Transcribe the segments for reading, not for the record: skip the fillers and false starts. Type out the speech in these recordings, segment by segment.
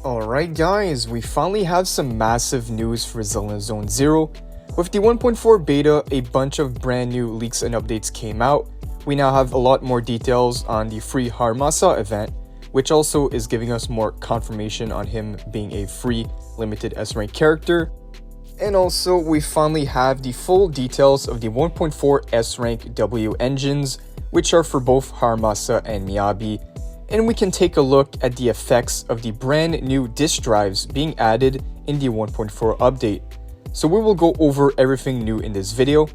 Alright guys, we finally have some massive news for Zenless Zone 0. With the 1.4 beta, a bunch of brand new leaks and updates came out. We now have a lot more details on the free Harumasa event, which also is giving us more confirmation on him being a free limited S-rank character. And also, we finally have the full details of the 1.4 S-rank W engines, which are for both Harumasa and Miyabi. And we can take a look at the effects of the brand new disk drives being added in the 1.4 update. So we will go over everything new in this video,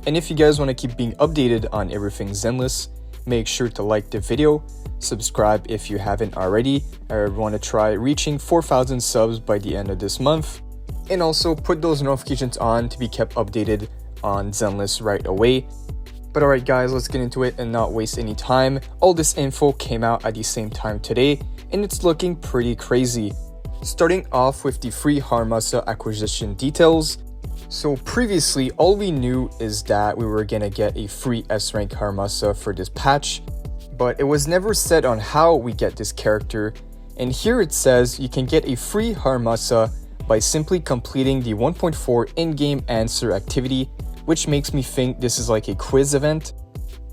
and if you guys want to keep being updated on everything Zenless, make sure to like the video, subscribe if you haven't already. I want to try reaching 4,000 subs by the end of this month, and also put those notifications on to be kept updated on Zenless right away. But alright guys, let's get into it and not waste any time. All this info came out at the same time today, and it's looking pretty crazy. Starting off with the free Harumasa acquisition details. So previously, all we knew is that we were gonna get a free S-rank Harumasa for this patch, but it was never said on how we get this character. And here it says you can get a free Harumasa by simply completing the 1.4 in-game answer activity, which makes me think this is like a quiz event.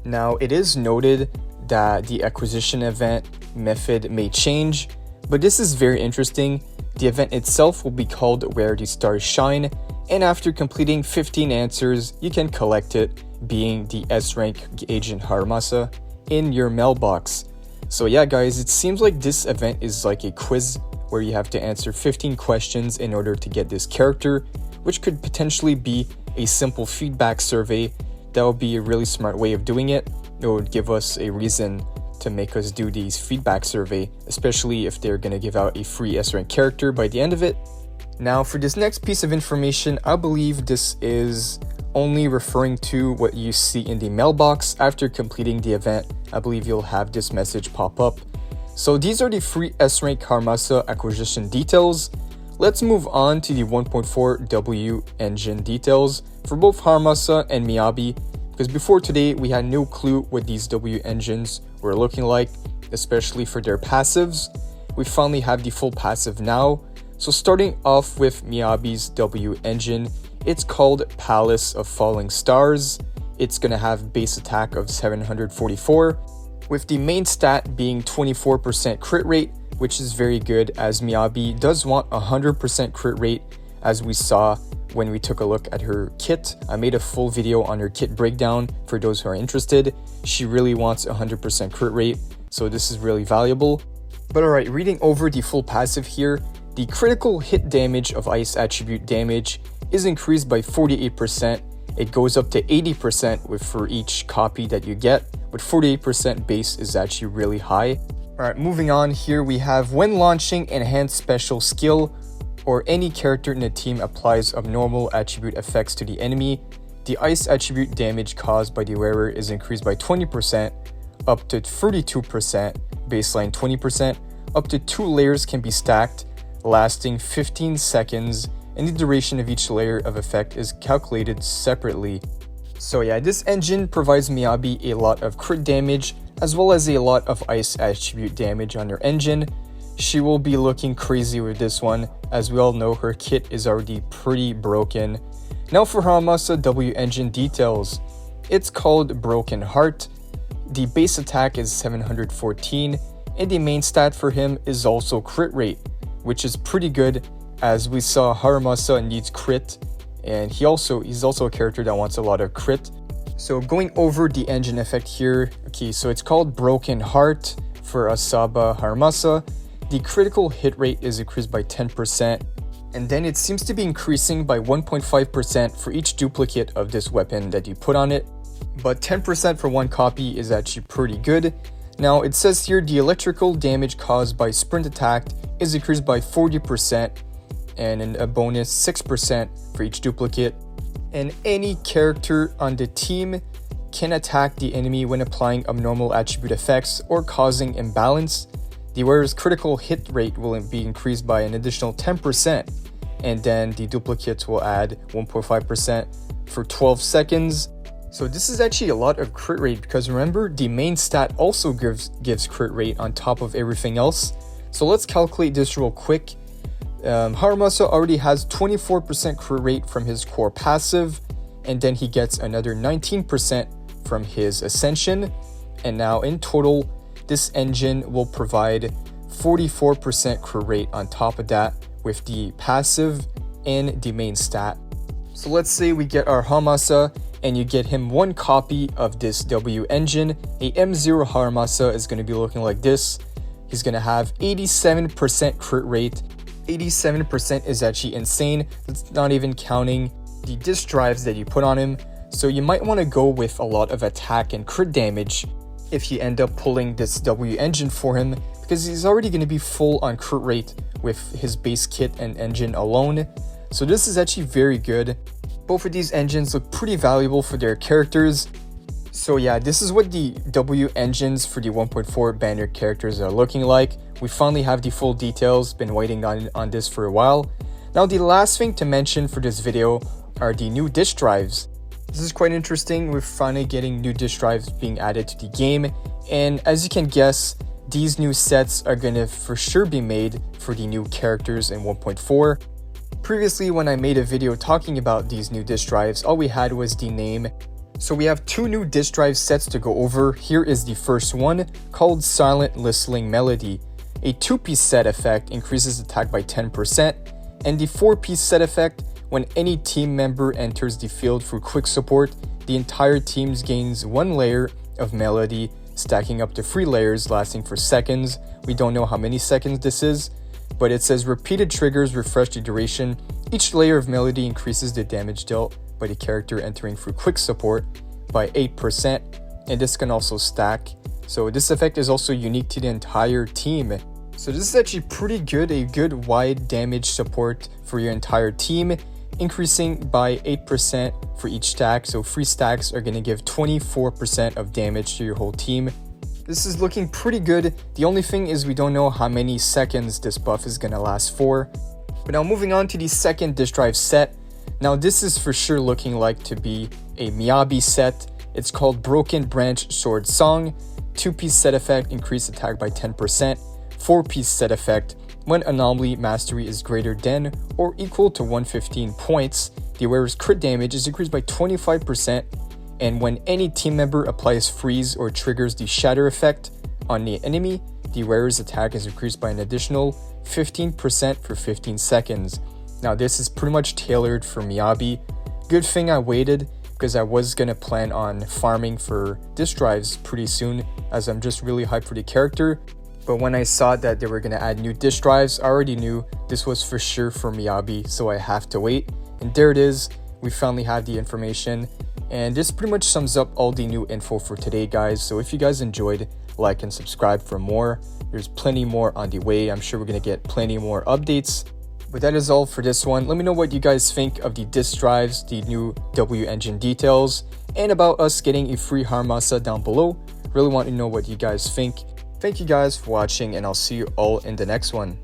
Now, it is noted that the acquisition event method may change, but this is very interesting. The event itself will be called Where the Stars Shine, and after completing 15 answers, you can collect it, being the S-rank agent Harumasa, in your mailbox. So yeah guys, it seems like this event is like a quiz where you have to answer 15 questions in order to get this character, which could potentially be a simple feedback survey. That would be a really smart way of doing it. It would give us a reason to make us do these feedback survey, especially if they're going to give out a free S-rank character by the end of it. Now for this next piece of information, I believe this is only referring to what you see in the mailbox after completing the event. I believe you'll have this message pop up. So these are the free S-rank Harumasa acquisition details. Let's move on to the 1.4 W engine details for both Harumasa and Miyabi, because before today we had no clue what these W engines were looking like, especially for their passives. We finally have the full passive now. So starting off with Miyabi's W engine, it's called Palace of Falling Stars. It's gonna have base attack of 744, with the main stat being 24% crit rate, which is very good as Miyabi does want 100% crit rate, as we saw when we took a look at her kit. I made a full video on her kit breakdown for those who are interested. She really wants 100% crit rate, so this is really valuable. But alright, reading over the full passive here, the critical hit damage of ice attribute damage is increased by 48%. It goes up to 80% for each copy that you get, but 48% base is actually really high. Alright, moving on, here we have when launching enhanced special skill or any character in the team applies abnormal attribute effects to the enemy, the ice attribute damage caused by the wearer is increased by 20%, up to 32%, baseline 20%, up to 2 layers can be stacked, lasting 15 seconds, and the duration of each layer of effect is calculated separately. So yeah, this engine provides Miyabi a lot of crit damage, as well as a lot of ice attribute damage on her engine. She will be looking crazy with this one, as we all know her kit is already pretty broken. Now for Harumasa W engine details. It's called Broken Heart. The base attack is 714, and the main stat for him is also crit rate, which is pretty good, as we saw Harumasa needs crit, and he's also a character that wants a lot of crit. So going over the engine effect here, okay, so it's called Broken Heart for Asaba Harumasa. The critical hit rate is increased by 10%, and then it seems to be increasing by 1.5% for each duplicate of this weapon that you put on it. But 10% for one copy is actually pretty good. Now it says here the electrical damage caused by sprint attack is increased by 40%, and a bonus 6% for each duplicate. And any character on the team can attack the enemy when applying abnormal attribute effects or causing imbalance. The wearer's critical hit rate will be increased by an additional 10%, and then the duplicates will add 1.5% for 12 seconds. So this is actually a lot of crit rate, because remember, the main stat also gives crit rate on top of everything else. So let's calculate this real quick. Harumasa already has 24% crit rate from his core passive, and then he gets another 19% from his ascension, and now in total this engine will provide 44% crit rate on top of that with the passive and the main stat. So let's say we get our Harumasa and you get him one copy of this W engine. A M0 Harumasa is going to be looking like this. He's going to have 87% crit rate. 87% is actually insane. It's not even counting the disc drives that you put on him. So you might want to go with a lot of attack and crit damage if you end up pulling this W engine for him, because he's already going to be full on crit rate with his base kit and engine alone. So this is actually very good. Both of these engines look pretty valuable for their characters. So yeah, this is what the W engines for the 1.4 banner characters are looking like. We finally have the full details, been waiting on this for a while. Now the last thing to mention for this video are the new disc drives. This is quite interesting. We're finally getting new disc drives being added to the game, and as you can guess, these new sets are gonna for sure be made for the new characters in 1.4. Previously, when I made a video talking about these new disc drives, all we had was the name. So we have two new disc drive sets to go over. Here is the first one, called Silent Listening Melody. A 2-piece set effect increases attack by 10%, and the 4-piece set effect, when any team member enters the field for quick support, the entire team gains 1 layer of melody, stacking up to 3 layers lasting for seconds. We don't know how many seconds this is, but it says repeated triggers refresh the duration. Each layer of melody increases the damage dealt by the character entering through quick support by 8%, and this can also stack. So this effect is also unique to the entire team. So this is actually pretty good, a good wide damage support for your entire team, increasing by 8% for each stack. So 3 stacks are going to give 24% of damage to your whole team. This is looking pretty good. The only thing is we don't know how many seconds this buff is going to last for. But now moving on to the second disc drive set. Now this is for sure looking like to be a Miyabi set. It's called Broken Branch Sword Song. 2-piece set effect, increase attack by 10%. 4-piece set effect, when anomaly mastery is greater than or equal to 115 points, the wearer's crit damage is increased by 25%, and when any team member applies freeze or triggers the shatter effect on the enemy, the wearer's attack is increased by an additional 15% for 15 seconds. Now this is pretty much tailored for Miyabi. Good thing I waited, because I was gonna plan on farming for disc drives pretty soon, as I'm just really hyped for the character. But when I saw that they were gonna add new disc drives, I already knew this was for sure for Miyabi, so I have to wait. And there it is, we finally have the information. And this pretty much sums up all the new info for today, guys. So if you guys enjoyed, like and subscribe for more. There's plenty more on the way. I'm sure we're gonna get plenty more updates. But that is all for this one. Let me know what you guys think of the disc drives, the new W engine details, and about us getting a free Harumasa down below. Really want to know what you guys think. Thank you guys for watching, and I'll see you all in the next one.